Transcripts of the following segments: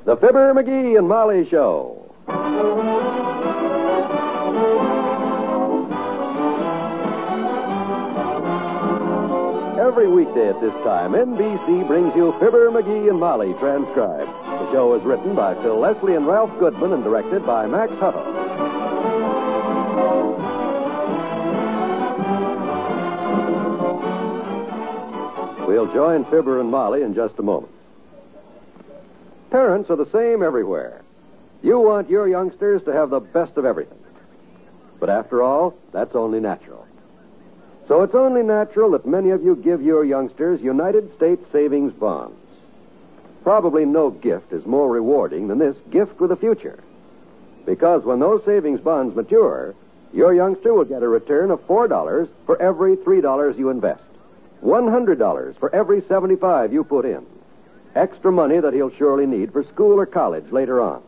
The Fibber McGee and Molly Show. Every weekday at this time, NBC brings you Fibber McGee and Molly transcribed. The show is written by Phil Leslie and Ralph Goodman and directed by Max Hutto. We'll join Fibber and Molly in just a moment. Parents are the same everywhere. You want your youngsters to have the best of everything. But after all, that's only natural. So it's only natural that many of you give your youngsters United States savings bonds. Probably no gift is more rewarding than this gift with a future. Because when those savings bonds mature, your youngster will get a return of $4 for every $3 you invest. $100 for every $75 you put in. Extra money that he'll surely need for school or college later on.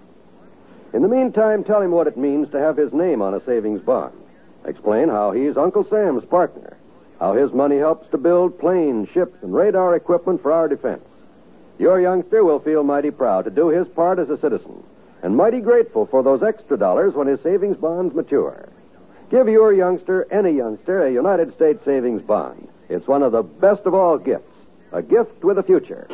In the meantime, tell him what it means to have his name on a savings bond. Explain how he's Uncle Sam's partner. How his money helps to build planes, ships, and radar equipment for our defense. Your youngster will feel mighty proud to do his part as a citizen. And mighty grateful for those extra dollars when his savings bonds mature. Give your youngster, any youngster, a United States savings bond. It's one of the best of all gifts. A gift with a future.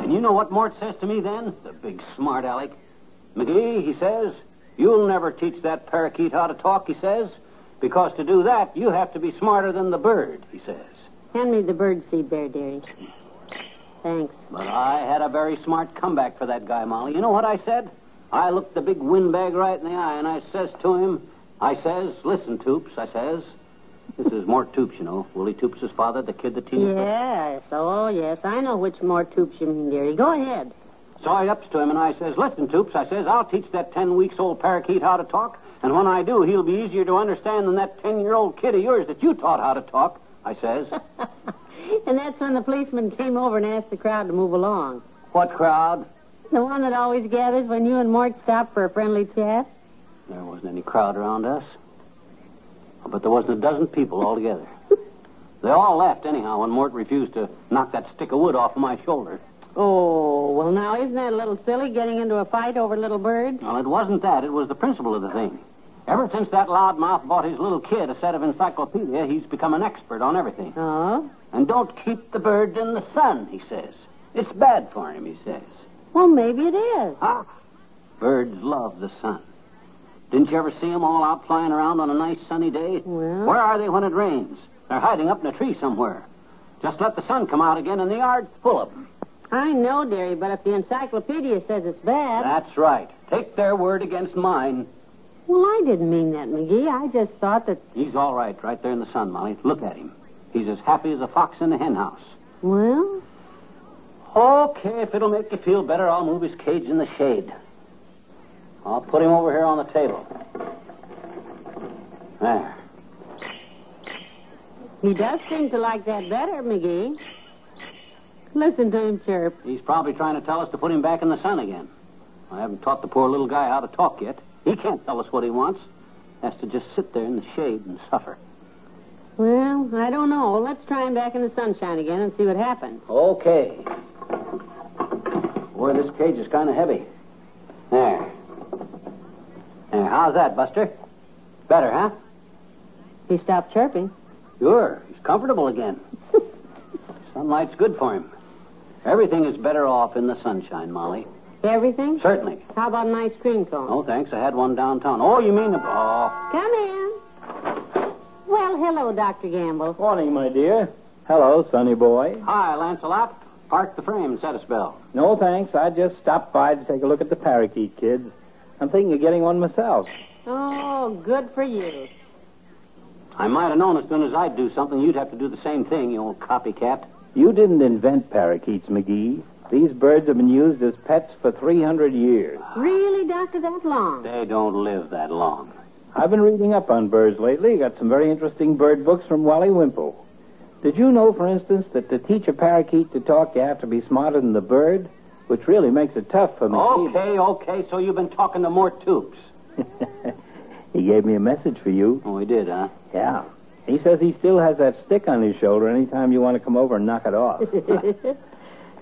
And you know what Mort says to me then? The big smart aleck. McGee, he says, you'll never teach that parakeet how to talk, he says, because to do that, you have to be smarter than the bird, he says. Hand me the bird seed there, dearie. Thanks. But I had a very smart comeback for that guy, Molly. You know what I said? I looked the big windbag right in the eye, and I says to him, listen, Toops, I says. This is Mort Toops, you know. Willie Toops' father, the kid that teamed us. Yes, oh, yes. I know which more Toops you mean, dearie. Go ahead. So I ups to him, and I says, listen, Toops, I says, I'll teach that 10-weeks-old parakeet how to talk, and when I do, he'll be easier to understand than that 10-year-old kid of yours that you taught how to talk, I says. And that's when the policeman came over and asked the crowd to move along. What crowd? The one that always gathers when you and Mort stop for a friendly chat. There wasn't any crowd around us. But there wasn't a dozen people altogether. They all laughed anyhow when Mort refused to knock that stick of wood off of my shoulder. Oh, well, now, isn't that a little silly, getting into a fight over little birds? Well, it wasn't that. It was the principle of the thing. Ever since that loudmouth bought his little kid a set of encyclopedia, he's become an expert on everything. Oh? And don't keep the bird in the sun, he says. It's bad for him, he says. Well, maybe it is. Ah, birds love the sun. Didn't you ever see them all out flying around on a nice sunny day? Well? Where are they when it rains? They're hiding up in a tree somewhere. Just let the sun come out again and the yard's full of them. I know, dearie, but if the encyclopedia says it's bad... That's right. Take their word against mine. Well, I didn't mean that, McGee. I just thought that... He's all right there in the sun, Molly. Look at him. He's as happy as a fox in the hen house. Well? Okay, if it'll make you feel better, I'll move his cage in the shade. I'll put him over here on the table. There. He does seem to like that better, McGee. Listen to him chirp. He's probably trying to tell us to put him back in the sun again. I haven't taught the poor little guy how to talk yet. He can't tell us what he wants. Has to just sit there in the shade and suffer. Well, I don't know. Let's try him back in the sunshine again and see what happens. Okay. Boy, this cage is kind of heavy. There. There, how's that, Buster? Better, huh? He stopped chirping. Sure. He's comfortable again. Sunlight's good for him. Everything is better off in the sunshine, Molly. Everything? Certainly. How about an ice cream cone? Oh, thanks. I had one downtown. Oh, you mean... Oh. Come in. Well, hello, Dr. Gamble. Morning, my dear. Hello, sonny boy. Hi, Lancelot. Park the frame and set a spell. No, thanks. I just stopped by to take a look at the parakeet kids. I'm thinking of getting one myself. Oh, good for you. I might have known as soon as I'd do something, you'd have to do the same thing, you old copycat. You didn't invent parakeets, McGee. These birds have been used as pets for 300 years. Really, Doctor, that long? They don't live that long. I've been reading up on birds lately. Got some very interesting bird books from Wally Wimple. Did you know, for instance, that to teach a parakeet to talk, you have to be smarter than the bird? Which really makes it tough for me. Okay, so you've been talking to Mort Toops. He gave me a message for you. Oh, he did, huh? Yeah. He says he still has that stick on his shoulder anytime you want to come over and knock it off.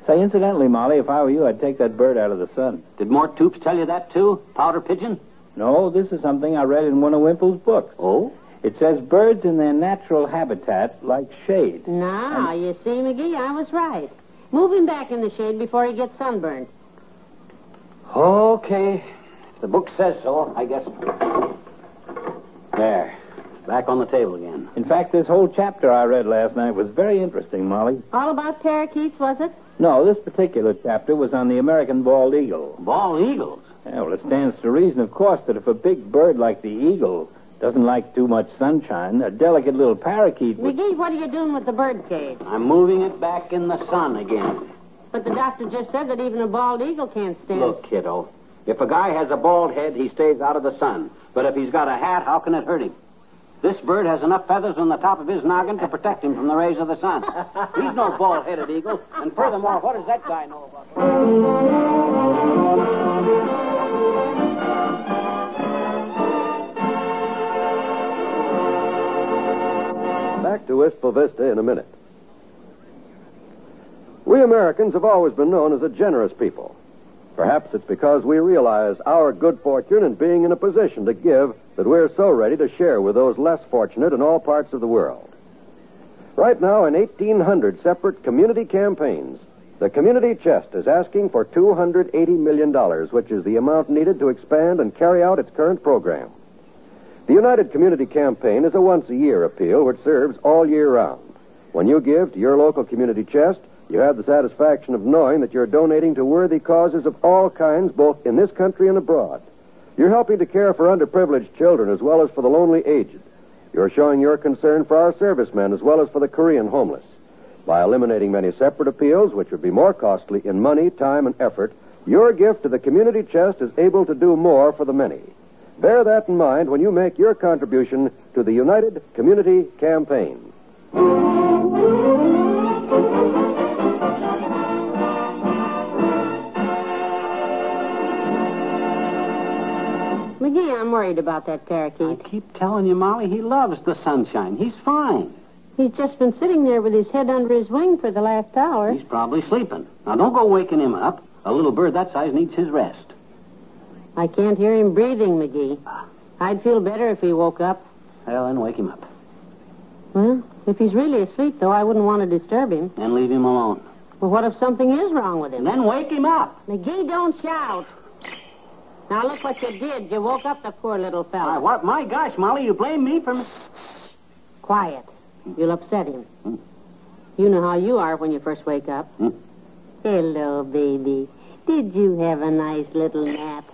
Say, incidentally, Molly, if I were you, I'd take that bird out of the sun. Did Mort Toops tell you that, too? Powder pigeon? No, this is something I read in one of Wimple's books. Oh? It says birds in their natural habitat like shade. Now, you see, McGee, I was right. Move him back in the shade before he gets sunburned. Okay. If the book says so, I guess. There. Back on the table again. In fact, this whole chapter I read last night was very interesting, Molly. All about parakeets, was it? No, this particular chapter was on the American bald eagle. Bald eagles? Yeah, well, it stands to reason, of course, that if a big bird like the eagle doesn't like too much sunshine, a delicate little parakeet would... McGee, what are you doing with the bird cage? I'm moving it back in the sun again. But the doctor just said that even a bald eagle can't stand... Look, kiddo, if a guy has a bald head, he stays out of the sun. But if he's got a hat, how can it hurt him? This bird has enough feathers on the top of his noggin to protect him from the rays of the sun. He's no bald-headed eagle. And furthermore, what does that guy know about... Back to Wistful Vista in a minute. We Americans have always been known as a generous people. Perhaps it's because we realize our good fortune in being in a position to give that we're so ready to share with those less fortunate in all parts of the world. Right now, in 1,800 separate community campaigns, the Community Chest is asking for $280 million, which is the amount needed to expand and carry out its current program. The United Community Campaign is a once-a-year appeal which serves all year round. When you give to your local community chest, you have the satisfaction of knowing that you're donating to worthy causes of all kinds, both in this country and abroad. You're helping to care for underprivileged children as well as for the lonely aged. You're showing your concern for our servicemen as well as for the Korean homeless. By eliminating many separate appeals, which would be more costly in money, time, and effort, your gift to the community chest is able to do more for the many. Bear that in mind when you make your contribution to the United Community Campaign. McGee, I'm worried about that parakeet. I keep telling you, Molly, he loves the sunshine. He's fine. He's just been sitting there with his head under his wing for the last hour. He's probably sleeping. Now, don't go waking him up. A little bird that size needs his rest. I can't hear him breathing, McGee. I'd feel better if he woke up. Well, then wake him up. Well, if he's really asleep, though, I wouldn't want to disturb him. And leave him alone. Well, what if something is wrong with him? Then wake him up. McGee, don't shout. Now, look what you did. You woke up the poor little fellow. What? My gosh, Molly, you blame me for... Quiet. You'll upset him. You know how you are when you first wake up. Hello, baby. Did you have a nice little nap?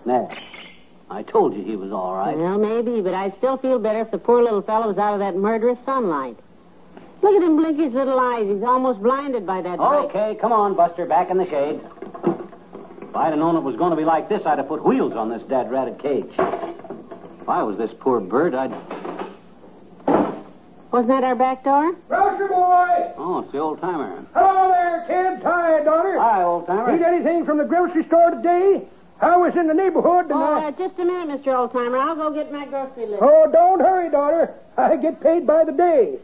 Nap. I told you he was all right. Well, maybe, but I'd still feel better if the poor little fellow was out of that murderous sunlight. Look at him blink his little eyes. He's almost blinded by that light. Okay, come on, Buster, back in the shade. If I'd have known it was going to be like this, I'd have put wheels on this dad-ratted cage. If I was this poor bird, I'd... Wasn't that our back door? Grocer boy! Oh, it's the old-timer. Hello there, kid. Hi, daughter. Hi, old-timer. Need anything from the grocery store today? I was in the neighborhood and Just a minute, Mr. Oldtimer. I'll go get my grocery list. Oh, don't hurry, daughter. I get paid by the day.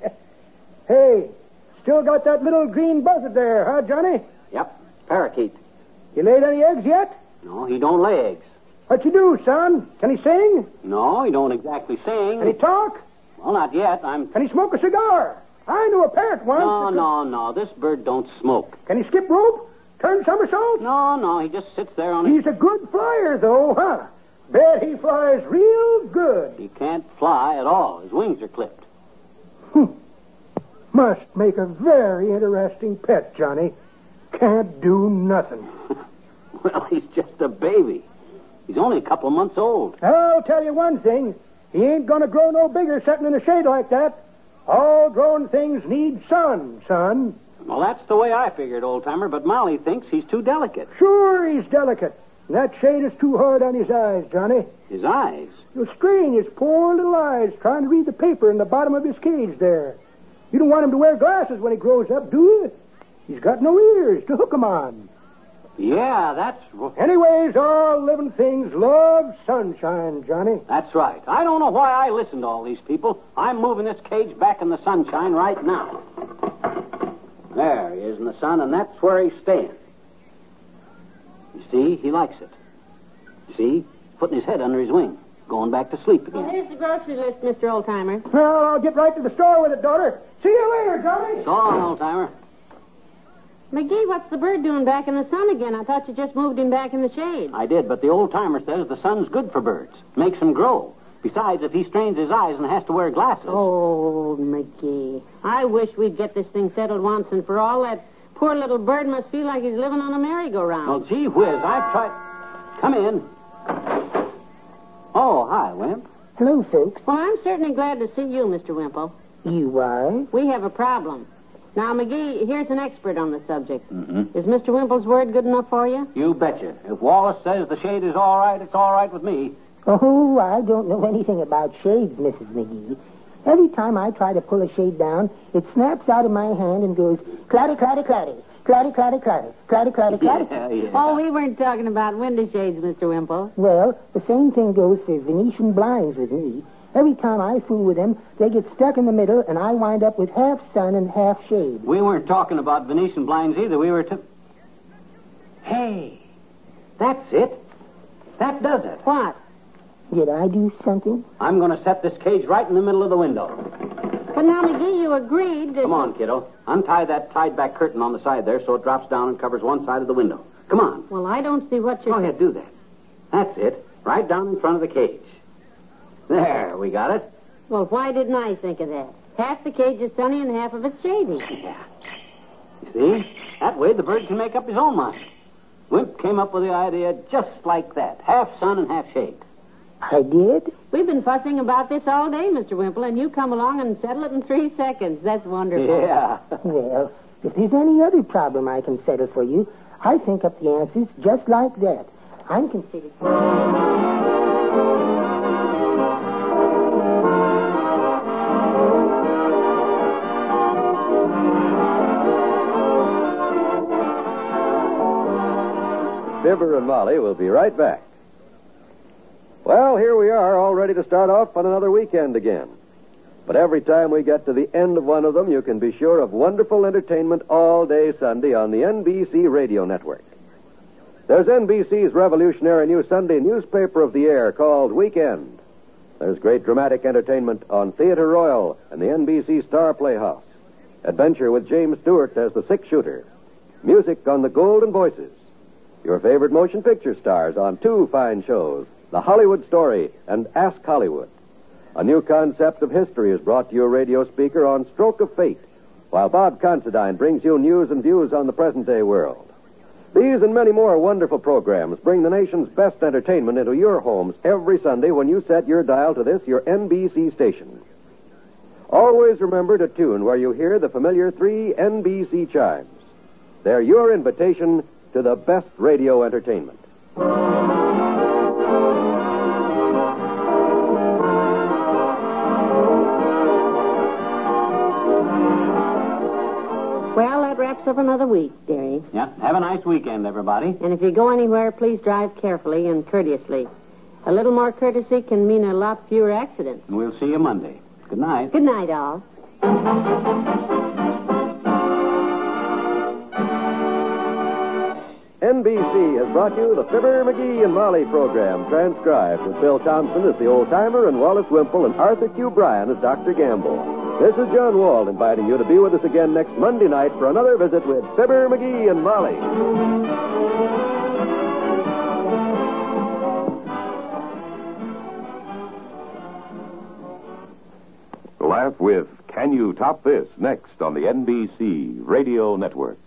Hey, still got that little green buzzard there, huh, Johnny? Yep, parakeet. You laid any eggs yet? No, he don't lay eggs. What you do, son? Can he sing? No, he don't exactly sing. Can he talk? Well, not yet. Can he smoke a cigar? I knew a parrot once. No. This bird don't smoke. Can he skip rope? Turn somersault? No. He just sits there on his... He's a good flyer, though, huh? Bet he flies real good. He can't fly at all. His wings are clipped. Must make a very interesting pet, Johnny. Can't do nothing. Well, he's just a baby. He's only a couple of months old. I'll tell you one thing. He ain't going to grow no bigger sitting in the shade like that. All grown things need sun, son. Well, that's the way I figured, old-timer, but Molly thinks he's too delicate. Sure he's delicate. And that shade is too hard on his eyes, Johnny. His eyes? You'll strain his poor little eyes trying to read the paper in the bottom of his cage there. You don't want him to wear glasses when he grows up, do you? He's got no ears to hook 'em on. Yeah, that's... Anyways, all living things love sunshine, Johnny. That's right. I don't know why I listen to all these people. I'm moving this cage back in the sunshine right now. There he is in the sun, and that's where he's staying. You see, he likes it. See, putting his head under his wing, going back to sleep again. Well, here's the grocery list, Mr. Oldtimer. Well, I'll get right to the store with it, daughter. See you later, Johnny. So long, Oldtimer. McGee, what's the bird doing back in the sun again? I thought you just moved him back in the shade. I did, but the Oldtimer says the sun's good for birds. Makes them grow. Besides, if he strains his eyes and has to wear glasses... Oh, McGee. I wish we'd get this thing settled once and for all. That poor little bird must feel like he's living on a merry-go-round. Well, gee whiz, I've tried... Come in. Oh, hi, Wimp. Hello, folks. Well, I'm certainly glad to see you, Mr. Wimple. You are? We have a problem. Now, McGee, here's an expert on the subject. Mm-hmm. Is Mr. Wimple's word good enough for you? You betcha. If Wallace says the shade is all right, it's all right with me. Oh, I don't know anything about shades, Mrs. McGee. Every time I try to pull a shade down, it snaps out of my hand and goes clatty, clatty, clatty, clatty, clatty, clatty, clatty, clatty, clatty. Yeah. Oh, we weren't talking about window shades, Mr. Wimple. Well, the same thing goes for Venetian blinds with me. Every time I fool with them, they get stuck in the middle, and I wind up with half sun and half shade. We weren't talking about Venetian blinds either. We were Hey, that's it. That does it. What? Did I do something? I'm going to set this cage right in the middle of the window. But now, McGee, you agreed that... Come on, kiddo. Untie that tied-back curtain on the side there so it drops down and covers one side of the window. Come on. Well, I don't see what you're... Go ahead, do that. That's it. Right down in front of the cage. There, we got it. Well, why didn't I think of that? Half the cage is sunny and half of it's shady. Yeah. You see? That way the bird can make up his own mind. Wimp came up with the idea just like that. Half sun and half shade. I did? We've been fussing about this all day, Mr. Wimple, and you come along and settle it in 3 seconds. That's wonderful. Yeah. Well, if there's any other problem I can settle for you, I think up the answers just like that. I'm considered... Fibber and Molly will be right back. Well, here we are, all ready to start off on another weekend again. But every time we get to the end of one of them, you can be sure of wonderful entertainment all day Sunday on the NBC radio network. There's NBC's revolutionary new Sunday newspaper of the air called Weekend. There's great dramatic entertainment on Theatre Royal and the NBC Star Playhouse. Adventure with James Stewart as the six-shooter. Music on the Golden Voices. Your favorite motion picture stars on 2 fine shows, The Hollywood Story and Ask Hollywood. A new concept of history is brought to your radio speaker on Stroke of Fate, while Bob Considine brings you news and views on the present-day world. These and many more wonderful programs bring the nation's best entertainment into your homes every Sunday when you set your dial to this, your NBC station. Always remember to tune where you hear the familiar 3 NBC chimes. They're your invitation to the best radio entertainment. Well, that wraps up another week, dearie. Yeah. Have a nice weekend, everybody. And if you go anywhere, please drive carefully and courteously. A little more courtesy can mean a lot fewer accidents. And we'll see you Monday. Good night. Good night, all. NBC has brought you the Fibber McGee and Molly program, transcribed with Bill Thompson as the old-timer and Wallace Wimple and Arthur Q. Bryan as Dr. Gamble. This is John Wald inviting you to be with us again next Monday night for another visit with Fibber McGee and Molly. Laugh with Can You Top This next on the NBC Radio Network.